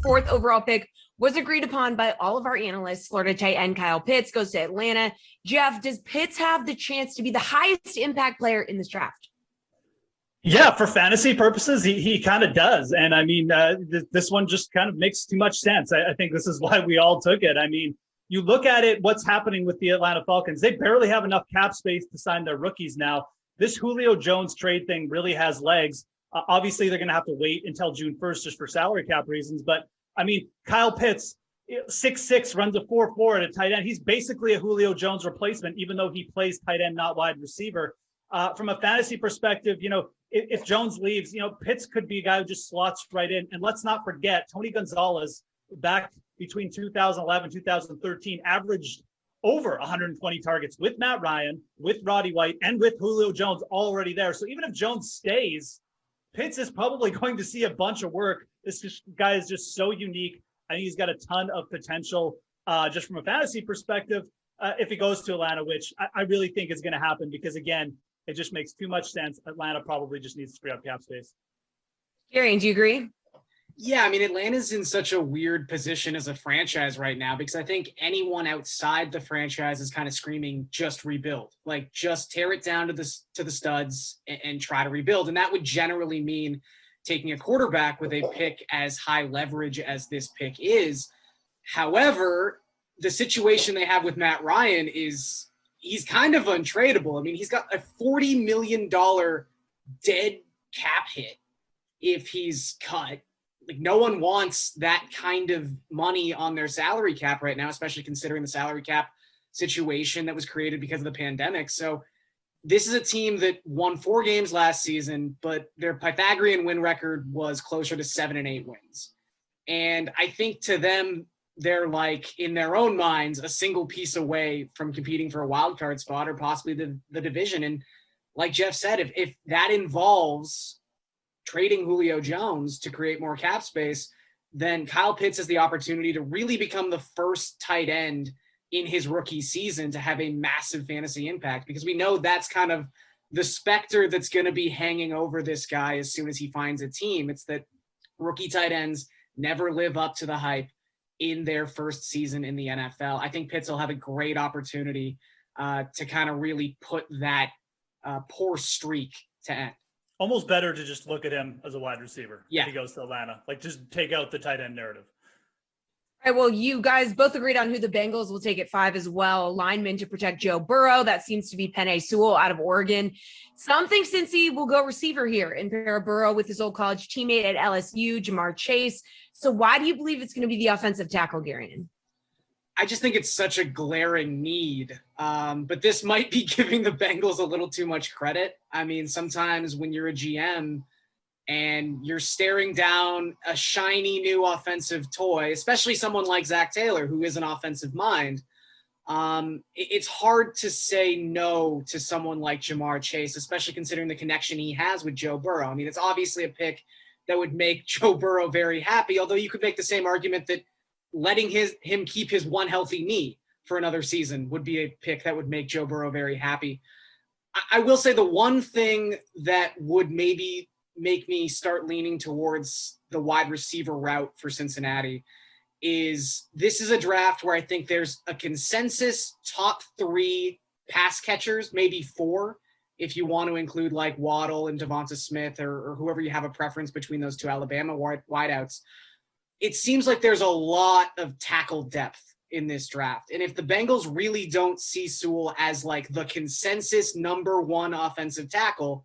4th overall pick was agreed upon by all of our analysts. Florida tight end Kyle Pitts goes to Atlanta. Geoff, does Pitts have the chance to be the highest impact player in this draft? Yeah, for fantasy purposes, he kind of does. And I mean, this one just kind of makes too much sense. I think this is why we all took it. I mean, you look at it, what's happening with the Atlanta Falcons. They barely have enough cap space to sign their rookies now. This Julio Jones trade thing really has legs. Obviously, they're going to have to wait until June 1st just for salary cap reasons. But, I mean, Kyle Pitts, 6'6", runs a 4.4 at a tight end. He's basically a Julio Jones replacement, even though he plays tight end, not wide receiver. From a fantasy perspective, if Jones leaves, Pitts could be a guy who just slots right in. And let's not forget, Tony Gonzalez, back between 2011, 2013, averaged over 120 targets with Matt Ryan, with Roddy White, and with Julio Jones already there. So even if Jones stays, Pitts is probably going to see a bunch of work. This guy is just so unique. I think he's got a ton of potential just from a fantasy perspective if he goes to Atlanta, which I really think is going to happen because, again, it just makes too much sense. Atlanta probably just needs to free up cap space. Garion, do you agree? Yeah, I mean, Atlanta's in such a weird position as a franchise right now because I think anyone outside the franchise is kind of screaming, just rebuild. Like, just tear it down to the studs and try to rebuild. And that would generally mean taking a quarterback with a pick as high leverage as this pick is. However, the situation they have with Matt Ryan is he's kind of untradeable. I mean, he's got a $40 million dead cap hit if he's cut. Like, no one wants that kind of money on their salary cap right now, especially considering the salary cap situation that was created because of the pandemic. So this is a team that won 4 games last season, but their Pythagorean win record was closer to 7 and 8 wins. And I think to them, they're like, in their own minds, a single piece away from competing for a wild card spot or possibly the division. And like Geoff said, if that involves trading Julio Jones to create more cap space, then Kyle Pitts has the opportunity to really become the first tight end in his rookie season to have a massive fantasy impact, because we know that's kind of the specter that's going to be hanging over this guy as soon as he finds a team. It's that rookie tight ends never live up to the hype in their first season in the NFL. I think Pitts will have a great opportunity to kind of really put that poor streak to end. Almost better to just look at him as a wide receiver if he goes to Atlanta. Like, just take out the tight end narrative. All right, well, you guys both agreed on who the Bengals will take at 5 as well. Lineman to protect Joe Burrow. That seems to be Penei Sewell out of Oregon. Some think Cincy will go receiver here and pair Burrow with his old college teammate at LSU, Jamar Chase. So why do you believe it's going to be the offensive tackle, Garion? I just think it's such a glaring need. But this might be giving the Bengals a little too much credit. I mean, sometimes when you're a GM and you're staring down a shiny new offensive toy, especially someone like Zach Taylor, who is an offensive mind, it's hard to say no to someone like Jamar Chase, especially considering the connection he has with Joe Burrow. I mean, it's obviously a pick that would make Joe Burrow very happy, although you could make the same argument that letting him keep his one healthy knee for another season would be a pick that would make Joe Burrow very happy. I will say the one thing that would maybe make me start leaning towards the wide receiver route for Cincinnati is this is a draft where I think there's a consensus top 3 pass catchers, maybe 4, if you want to include like Waddle and Devonta Smith or whoever you have a preference between those 2 Alabama wideouts. It seems like there's a lot of tackle depth in this draft. And if the Bengals really don't see Sewell as like the consensus number 1 offensive tackle,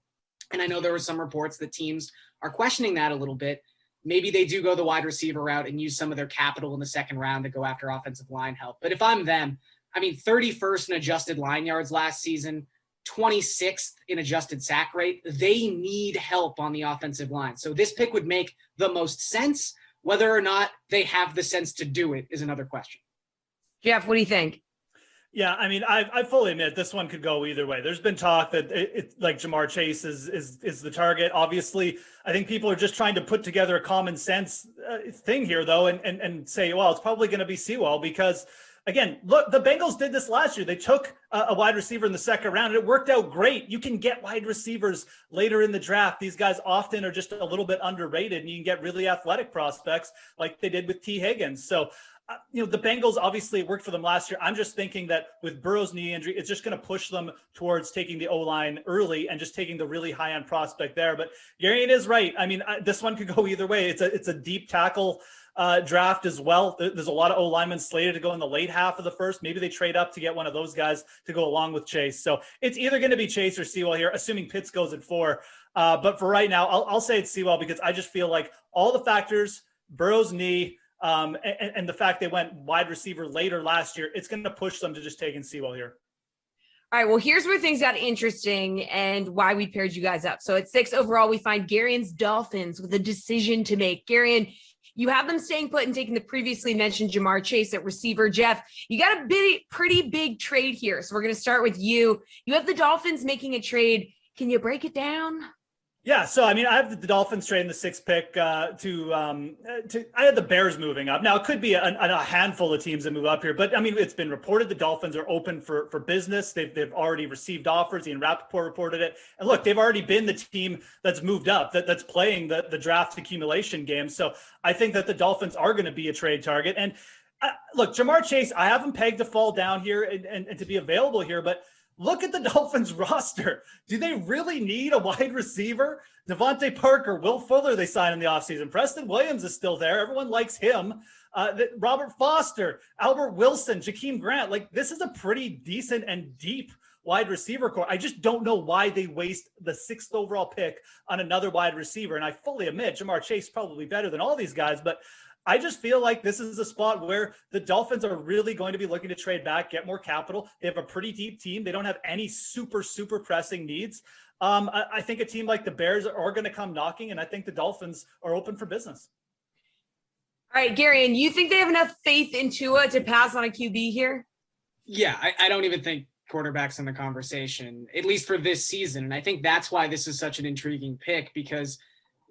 and I know there were some reports that teams are questioning that a little bit, maybe they do go the wide receiver route and use some of their capital in the second round to go after offensive line help. But if I'm them, I mean, 31st in adjusted line yards last season, 26th in adjusted sack rate. They need help on the offensive line. So this pick would make the most sense. Whether or not they have the sense to do it is another question. Geoff, what do you think? Yeah, I mean, I fully admit this one could go either way. There's been talk that it's like Jamar Chase is the target. Obviously, I think people are just trying to put together a common sense thing here, though, and say, well, it's probably going to be Sewell because again, look, the Bengals did this last year. They took a wide receiver in the second round, and it worked out great. You can get wide receivers later in the draft. These guys often are just a little bit underrated, and you can get really athletic prospects like they did with T. Higgins. So, the Bengals, obviously it worked for them last year. I'm just thinking that with Burrow's knee injury, it's just going to push them towards taking the O-line early and just taking the really high-end prospect there. But Garion is right. I mean, this one could go either way. It's a deep tackle draft as well. There's a lot of O-linemen slated to go in the late half of the first. Maybe they trade up to get one of those guys to go along with Chase. So it's either going to be Chase or Sewell here, assuming Pitts goes at 4. But for right now, I'll say it's Sewell because I just feel like all the factors, Burrow's knee, and the fact they went wide receiver later last year, it's going to push them to just taking Sewell here. All right, well, here's where things got interesting and why we paired you guys up. So at 6 overall, we find Garion's Dolphins with a decision to make. Garion, you have them staying put and taking the previously mentioned Ja'Marr Chase at receiver. Geoff, you got a pretty big trade here. So we're going to start with you. You have the Dolphins making a trade. Can you break it down? Yeah, so I mean, I have the Dolphins trading the 6th pick I had the Bears moving up. Now, it could be a handful of teams that move up here, but I mean, it's been reported the Dolphins are open for business. They've already received offers. Ian Rappaport reported it. And look, they've already been the team that's moved up, that's playing the draft accumulation game. So I think that the Dolphins are going to be a trade target. And look, Ja'Marr Chase, I have him pegged to fall down here and to be available here, but look at the Dolphins roster. Do they really need a wide receiver? Devontae Parker, Will Fuller, they signed in the offseason. Preston Williams is still there. Everyone likes him. Robert Foster, Albert Wilson, Jakeem Grant. Like, this is a pretty decent and deep wide receiver core. I just don't know why they waste the 6th overall pick on another wide receiver. And I fully admit Ja'Marr Chase is probably better than all these guys, but I just feel like this is a spot where the Dolphins are really going to be looking to trade back, get more capital. They have a pretty deep team. They don't have any super pressing needs. I think a team like the Bears are going to come knocking, and I think the Dolphins are open for business. All right, Garion, you think they have enough faith in Tua to pass on a QB here? Yeah, I don't even think quarterback's in the conversation, at least for this season. And I think that's why this is such an intriguing pick, because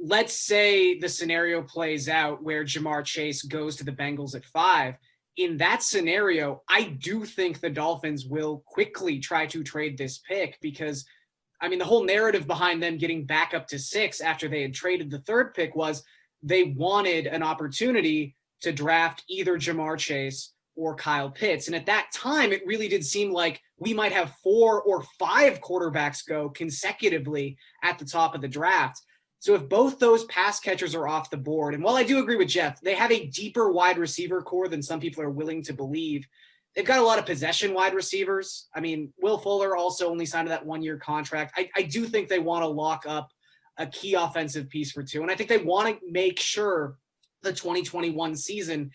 let's say the scenario plays out where Ja'Marr Chase goes to the Bengals at 5. In that scenario, I do think the Dolphins will quickly try to trade this pick because, I mean, the whole narrative behind them getting back up to 6 after they had traded the 3rd pick was they wanted an opportunity to draft either Ja'Marr Chase or Kyle Pitts. And at that time, it really did seem like we might have 4 or 5 quarterbacks go consecutively at the top of the draft. So if both those pass catchers are off the board, and while I do agree with Geoff, they have a deeper wide receiver core than some people are willing to believe. They've got a lot of possession wide receivers. I mean, Will Fuller also only signed that 1-year contract. I do think they want to lock up a key offensive piece for Tua. And I think they want to make sure the 2021 season,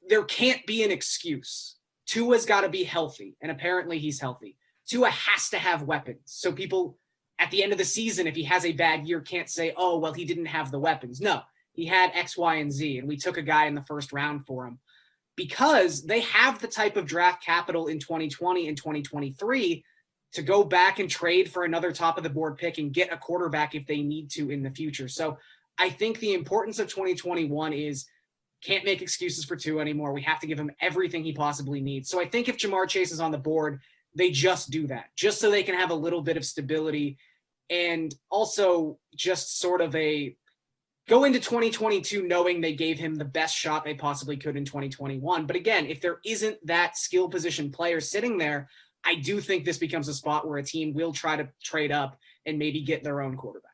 there can't be an excuse. Tua's got to be healthy, and apparently he's healthy. Tua has to have weapons. So people at the end of the season, if he has a bad year, can't say, oh, well, he didn't have the weapons. No, he had X, Y, and Z, and we took a guy in the 1st round for him because they have the type of draft capital in 2020 and 2023 to go back and trade for another top of the board pick and get a quarterback if they need to in the future. So I think the importance of 2021 is can't make excuses for Tua anymore. We have to give him everything he possibly needs. So I think if Ja'Marr Chase is on the board, they just do that just so they can have a little bit of stability and also just sort of go into 2022 knowing they gave him the best shot they possibly could in 2021. But again, if there isn't that skill position player sitting there, I do think this becomes a spot where a team will try to trade up and maybe get their own quarterback.